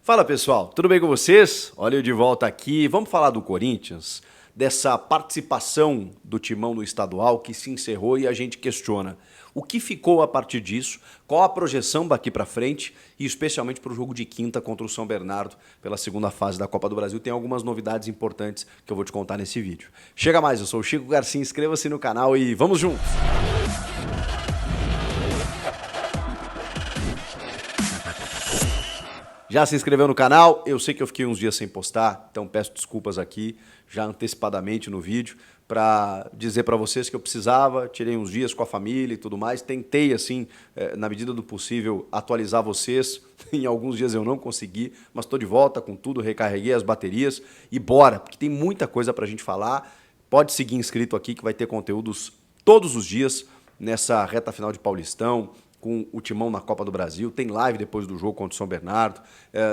Fala pessoal, tudo bem com vocês? Olha eu de volta aqui, vamos falar do Corinthians, dessa participação do Timão no estadual que se encerrou e a gente questiona o que ficou a partir disso, qual a projeção daqui pra frente e especialmente para o jogo de quinta contra o São Bernardo pela segunda fase da Copa do Brasil. Tem algumas novidades importantes que eu vou te contar nesse vídeo. Chega mais, eu sou o Chico Garcia, inscreva-se no canal e vamos juntos! Já se inscreveu no canal? Eu sei que eu fiquei uns dias sem postar, então peço desculpas aqui, já antecipadamente no vídeo, para dizer para vocês que eu precisava, tirei uns dias com a família e tudo mais, tentei, assim, na medida do possível, atualizar vocês, em alguns dias eu não consegui, mas estou de volta com tudo, recarreguei as baterias e bora, porque tem muita coisa para a gente falar, pode seguir inscrito aqui que vai ter conteúdos todos os dias nessa reta final de Paulistão, com o Timão na Copa do Brasil, tem live depois do jogo contra o São Bernardo,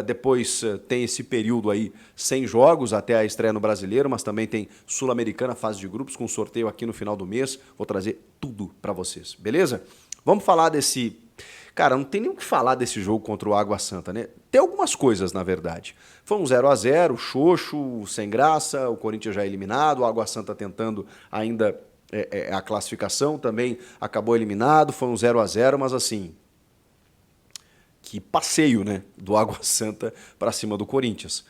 depois tem esse período aí sem jogos até a estreia no Brasileiro, mas também tem Sul-Americana, fase de grupos, com sorteio aqui no final do mês, vou trazer tudo pra vocês, beleza? Vamos falar desse... Cara, não tem nem o que falar desse jogo contra o Água Santa, né? Tem algumas coisas, na verdade. Foi um 0-0, xoxo, sem graça, o Corinthians já eliminado, o Água Santa tentando ainda... a classificação também acabou eliminado, foi um 0-0, mas assim, que passeio, né, do Água Santa para cima do Corinthians.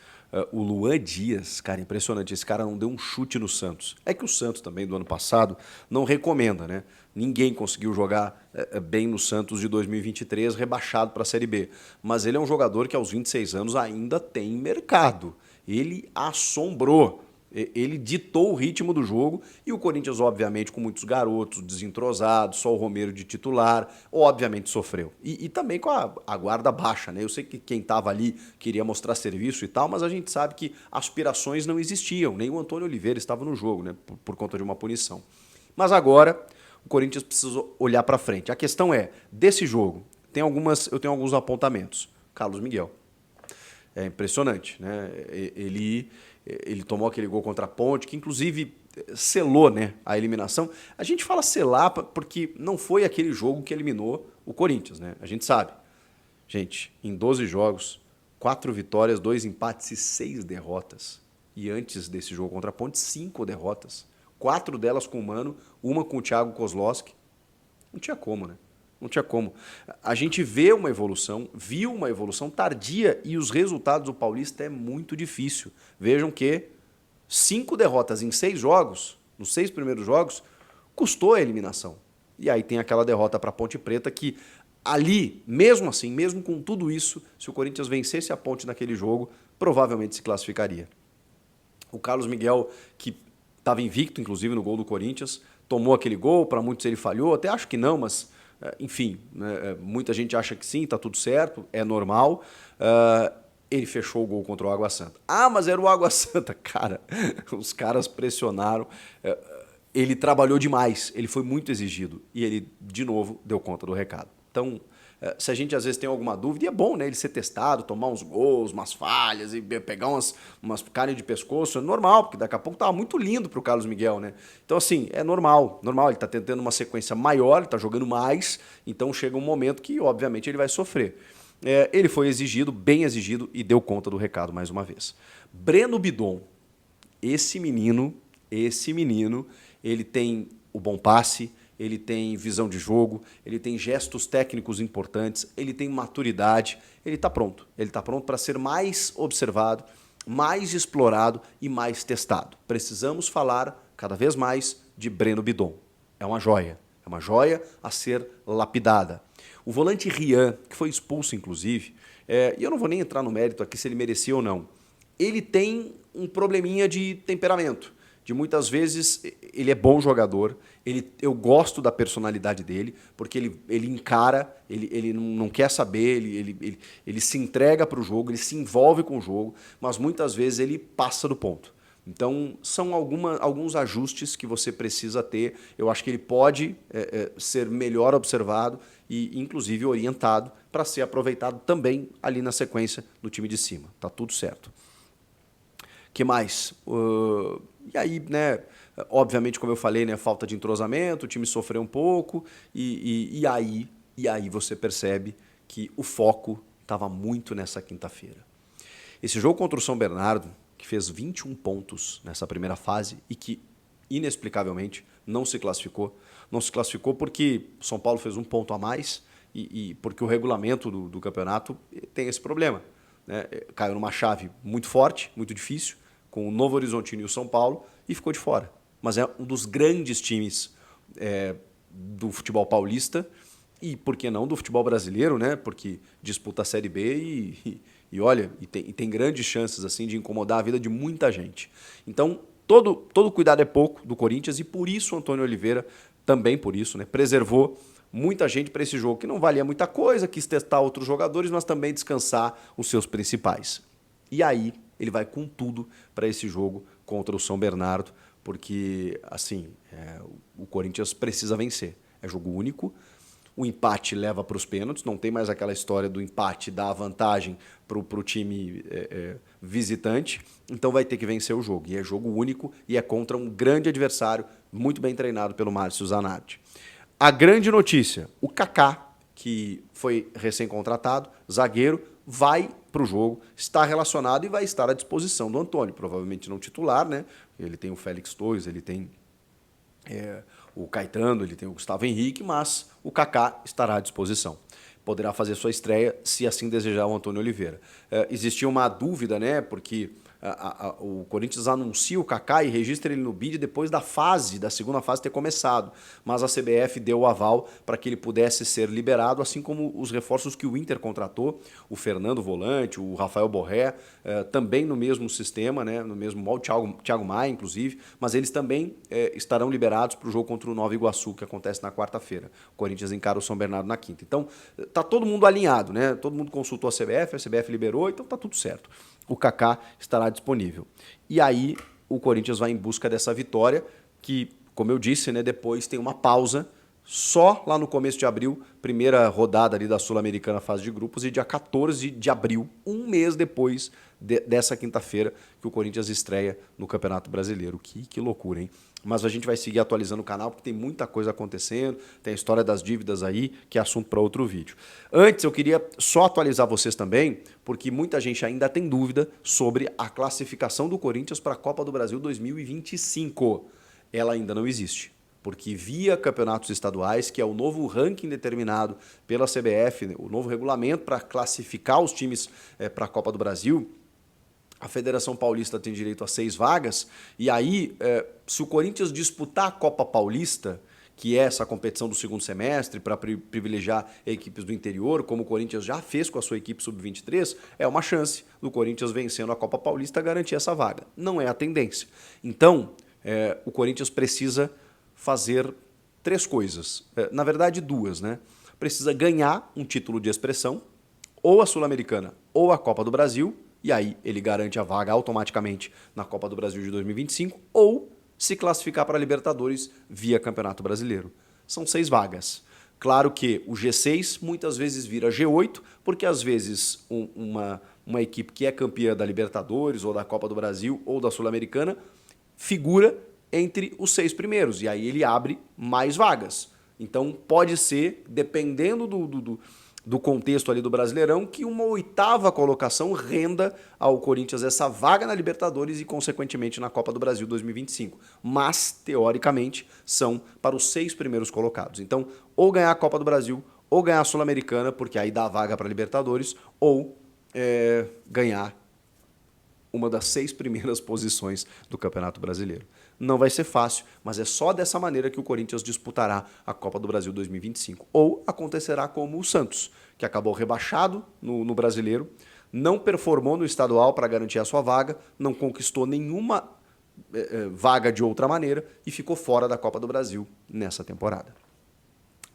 O Luan Dias, cara, impressionante, esse cara não deu um chute no Santos. É que o Santos também, do ano passado, não recomenda, né? Ninguém conseguiu jogar bem no Santos de 2023, rebaixado para a Série B. Mas ele é um jogador que aos 26 anos ainda tem mercado. Ele assombrou. Ele ditou o ritmo do jogo e o Corinthians, obviamente, com muitos garotos, desentrosados, só o Romero de titular, obviamente sofreu. E também com a guarda baixa, né? Eu sei que quem estava ali queria mostrar serviço e tal, mas a gente sabe que aspirações não existiam, nem o Antônio Oliveira estava no jogo, né? Por conta de uma punição. Mas agora o Corinthians precisa olhar para frente. A questão é, desse jogo, eu tenho alguns apontamentos. Carlos Miguel. É impressionante, né? Ele tomou aquele gol contra a Ponte, que inclusive selou, né, a eliminação. A gente fala selar porque não foi aquele jogo que eliminou o Corinthians, né? A gente sabe. Gente, em 12 jogos, 4 vitórias, 2 empates e 6 derrotas. E antes desse jogo contra a Ponte, 5 derrotas. 4 delas com o Mano, uma com o Thiago Kozlowski. Não tinha como, né? Não tinha como. A gente vê uma evolução, viu uma evolução tardia e os resultados do Paulista é muito difícil. Vejam que 5 derrotas em 6 jogos, nos 6 primeiros jogos, custou a eliminação. E aí tem aquela derrota para a Ponte Preta que ali, mesmo assim, mesmo com tudo isso, se o Corinthians vencesse a Ponte naquele jogo, provavelmente se classificaria. O Carlos Miguel, que estava invicto, inclusive, no gol do Corinthians, tomou aquele gol, para muitos ele falhou, até acho que não, mas... Enfim, né, muita gente acha que sim, está tudo certo, é normal. Ele fechou o gol contra o Água Santa. Ah, mas era o Água Santa. Cara, os caras pressionaram. Ele trabalhou demais, ele foi muito exigido. E ele, de novo, deu conta do recado. Então, se a gente às vezes tem alguma dúvida, e é bom, né, ele ser testado, tomar uns gols, umas falhas, e pegar umas carnes de pescoço, é normal, porque daqui a pouco tava muito lindo pro Carlos Miguel, né? Então, assim, é normal, ele tá tentando uma sequência maior, ele tá jogando mais, então chega um momento que, obviamente, ele vai sofrer. Ele foi exigido, bem exigido, e deu conta do recado mais uma vez. Breno Bidon, esse menino, ele tem o bom passe, ele tem visão de jogo, ele tem gestos técnicos importantes, ele tem maturidade, ele está pronto. Ele está pronto para ser mais observado, mais explorado e mais testado. Precisamos falar cada vez mais de Breno Bidon. É uma joia a ser lapidada. O volante Rian, que foi expulso inclusive, e eu não vou nem entrar no mérito aqui se ele merecia ou não, ele tem um probleminha de temperamento. De muitas vezes ele é bom jogador, eu gosto da personalidade dele, porque ele encara, ele não quer saber, ele se entrega para o jogo, ele se envolve com o jogo, mas muitas vezes ele passa do ponto. Então são alguns ajustes que você precisa ter, eu acho que ele pode ser melhor observado e inclusive orientado para ser aproveitado também ali na sequência do time de cima, tá tudo certo. Que mais? E aí, né, obviamente, como eu falei, né, falta de entrosamento, o time sofreu um pouco, e aí você percebe que o foco estava muito nessa quinta-feira. Esse jogo contra o São Bernardo, que fez 21 pontos nessa primeira fase e que, inexplicavelmente, não se classificou. Não se classificou porque o São Paulo fez um ponto a mais e porque o regulamento do campeonato tem esse problema, né? Caiu numa chave muito forte, muito difícil, com o Novo Horizontino e o São Paulo, e ficou de fora. Mas é um dos grandes times do futebol paulista e, por que não, do futebol brasileiro, né? Porque disputa a Série B e tem grandes chances assim de incomodar a vida de muita gente. Então, todo cuidado é pouco do Corinthians e por isso o Antônio Oliveira, também por isso, né, preservou muita gente para esse jogo, que não valia muita coisa, quis testar outros jogadores, mas também descansar os seus principais. E aí ele vai com tudo para esse jogo contra o São Bernardo, porque assim, o Corinthians precisa vencer. É jogo único. O empate leva para os pênaltis, não tem mais aquela história do empate dar vantagem para o time visitante, então vai ter que vencer o jogo. E é jogo único e é contra um grande adversário, muito bem treinado pelo Márcio Zanardi. A grande notícia, o Kaká, que foi recém-contratado, zagueiro, vai para o jogo, está relacionado e vai estar à disposição do Antônio, provavelmente não titular, né? Ele tem o Félix Torres, ele tem o Caetano, ele tem o Gustavo Henrique, mas o Kaká estará à disposição. Poderá fazer sua estreia, se assim desejar, o Antônio Oliveira. Existia uma dúvida, né? Porque o Corinthians anuncia o Kaká e registra ele no BID depois da segunda fase ter começado. Mas a CBF deu o aval para que ele pudesse ser liberado, assim como os reforços que o Inter contratou, o Fernando Volante, o Rafael Borré, também no mesmo sistema, né, no mesmo molde, Thiago Maia, inclusive, mas eles também estarão liberados para o jogo contra o Nova Iguaçu, que acontece na quarta-feira. O Corinthians encara o São Bernardo na quinta. Então, tá todo mundo alinhado, né? Todo mundo consultou a CBF liberou, então tá tudo certo. O Kaká estará disponível. E aí o Corinthians vai em busca dessa vitória, que, como eu disse, né, depois tem uma pausa, só lá no começo de abril, primeira rodada ali da Sul-Americana fase de grupos, e dia 14 de abril, um mês depois dessa quinta-feira, que o Corinthians estreia no Campeonato Brasileiro. Que loucura, hein? Mas a gente vai seguir atualizando o canal, porque tem muita coisa acontecendo, tem a história das dívidas aí, que é assunto para outro vídeo. Antes, eu queria só atualizar vocês também, porque muita gente ainda tem dúvida sobre a classificação do Corinthians para a Copa do Brasil 2025. Ela ainda não existe, porque via campeonatos estaduais, que é o novo ranking determinado pela CBF, o novo regulamento para classificar os times para a Copa do Brasil, a Federação Paulista tem direito a 6 vagas, e aí, se o Corinthians disputar a Copa Paulista, que é essa competição do segundo semestre, para privilegiar equipes do interior, como o Corinthians já fez com a sua equipe sub-23, é uma chance do Corinthians vencendo a Copa Paulista garantir essa vaga. Não é a tendência. Então, o Corinthians precisa fazer 3 coisas. Na verdade, 2, né? Precisa ganhar um título de expressão, ou a Sul-Americana ou a Copa do Brasil, e aí ele garante a vaga automaticamente na Copa do Brasil de 2025, ou se classificar para a Libertadores via Campeonato Brasileiro. São 6 vagas. Claro que o G6 muitas vezes vira G8, porque às vezes uma equipe que é campeã da Libertadores, ou da Copa do Brasil, ou da Sul-Americana, figura entre os 6 primeiros, e aí ele abre mais vagas. Então pode ser, dependendo do contexto ali do Brasileirão, que uma 8ª colocação renda ao Corinthians essa vaga na Libertadores e, consequentemente, na Copa do Brasil 2025. Mas, teoricamente, são para os 6 primeiros colocados. Então, ou ganhar a Copa do Brasil, ou ganhar a Sul-Americana, porque aí dá a vaga para a Libertadores, ou ganhar uma das 6 primeiras posições do Campeonato Brasileiro. Não vai ser fácil, mas é só dessa maneira que o Corinthians disputará a Copa do Brasil 2025. Ou acontecerá como o Santos, que acabou rebaixado no Brasileiro, não performou no estadual para garantir a sua vaga, não conquistou nenhuma vaga de outra maneira e ficou fora da Copa do Brasil nessa temporada.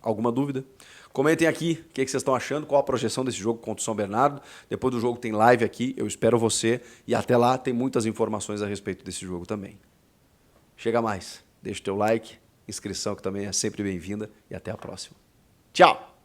Alguma dúvida? Comentem aqui o que vocês estão achando, qual a projeção desse jogo contra o São Bernardo. Depois do jogo tem live aqui, eu espero você. E até lá tem muitas informações a respeito desse jogo também. Chega mais, deixa o teu like, inscrição que também é sempre bem-vinda e até a próxima. Tchau!